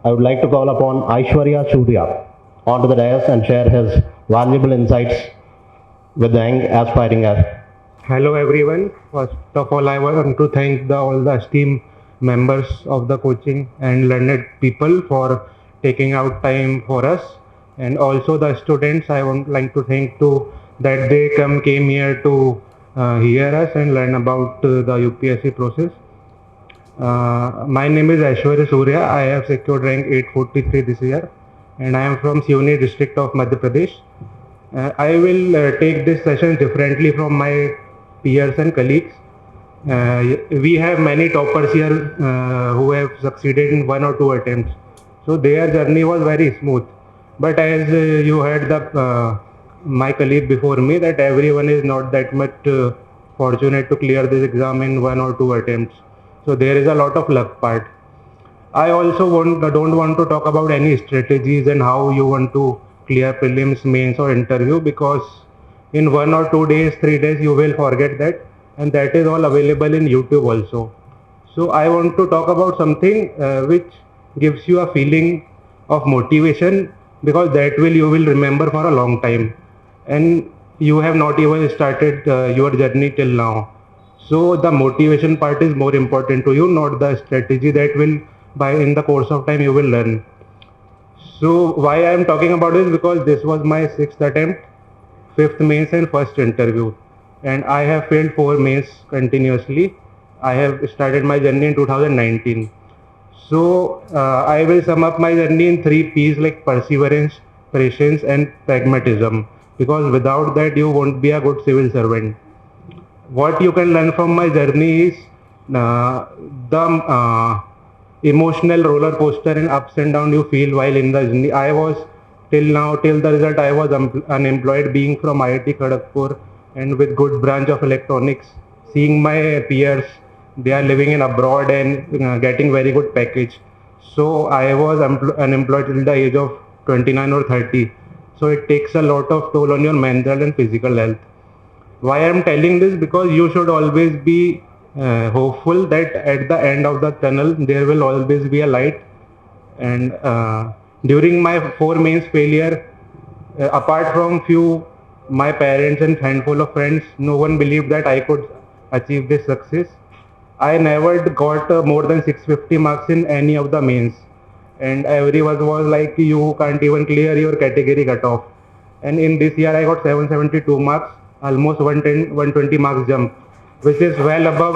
I would like to call upon Aishwarya Surya onto the dais and share his valuable insights with the young aspiring Hello everyone. First of all, I want to thank all the esteemed members of the coaching and learned people for taking out time for us, and also the students. I would like to thank to that they came here to hear us and learn about the UPSC process. My name is Aishwarya Surya. I have secured rank 843 this year, and I am from Sioni district of Madhya Pradesh. I will take this session differently from my peers and colleagues. We have many toppers here who have succeeded in 1 or 2 attempts. So their journey was very smooth. But as you heard my colleague before me, that everyone is not that much fortunate to clear this exam in 1 or 2 attempts. So there is a lot of luck part. I also don't want to talk about any strategies and how you want to clear prelims, mains or interview, because in 1 or 2 days, 3 days you will forget that, and that is all available in YouTube also. So I want to talk about something which gives you a feeling of motivation, because that you will remember for a long time, and you have not even started your journey till now. So the motivation part is more important to you, not the strategy that will by in the course of time you will learn. So why I am talking about this, because this was my 6th attempt, 5th mains and 1st interview, and I have failed 4 mains continuously. I have started my journey in 2019. So I will sum up my journey in 3 P's, like perseverance, patience and pragmatism, because without that you won't be a good civil servant. What you can learn from my journey is the emotional roller coaster and ups and downs you feel while in the journey. I was till the result, I was unemployed, being from IIT Kharagpur and with good branch of electronics. Seeing my peers, they are living in abroad and getting very good package. So I was unemployed till the age of 29 or 30. So it takes a lot of toll on your mental and physical health. Why I am telling this, because you should always be hopeful that at the end of the tunnel there will always be a light. And during my 4 mains failure, apart from few my parents and handful of friends, no one believed that I could achieve this success. I never got more than 650 marks in any of the mains, and everyone was like, you can't even clear your category cutoff. And in this year I got 772 marks, almost 110 120 marks jump, which is well above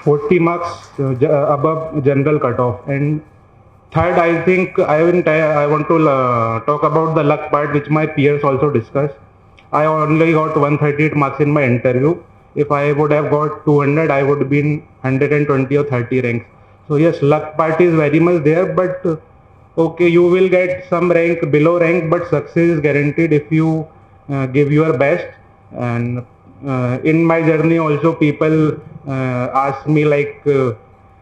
40 marks above general cutoff. And third, I think I want to talk about the luck part, which my peers also discussed. I only got 138 marks in my interview. If I would have got 200, I would be in 120 or 30 ranks. So yes, luck part is very much there, but okay, you will get some rank below rank, but success is guaranteed if you give your best. And in my journey also, people ask me like,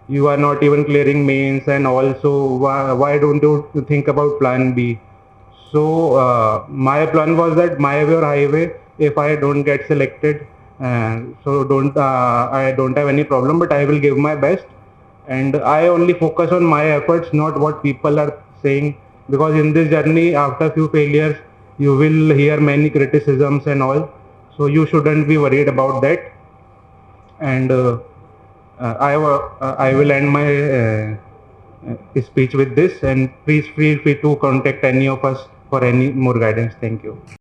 you are not even clearing mains, and also why don't you think about plan B? So my plan was that my way or highway. If I don't get selected, so don't I don't have any problem, but I will give my best, and I only focus on my efforts, not what people are saying, because in this journey, after few failures, you will hear many criticisms and all. So you shouldn't be worried about that. And I will end my speech with this, and please feel free to contact any of us for any more guidance. Thank you.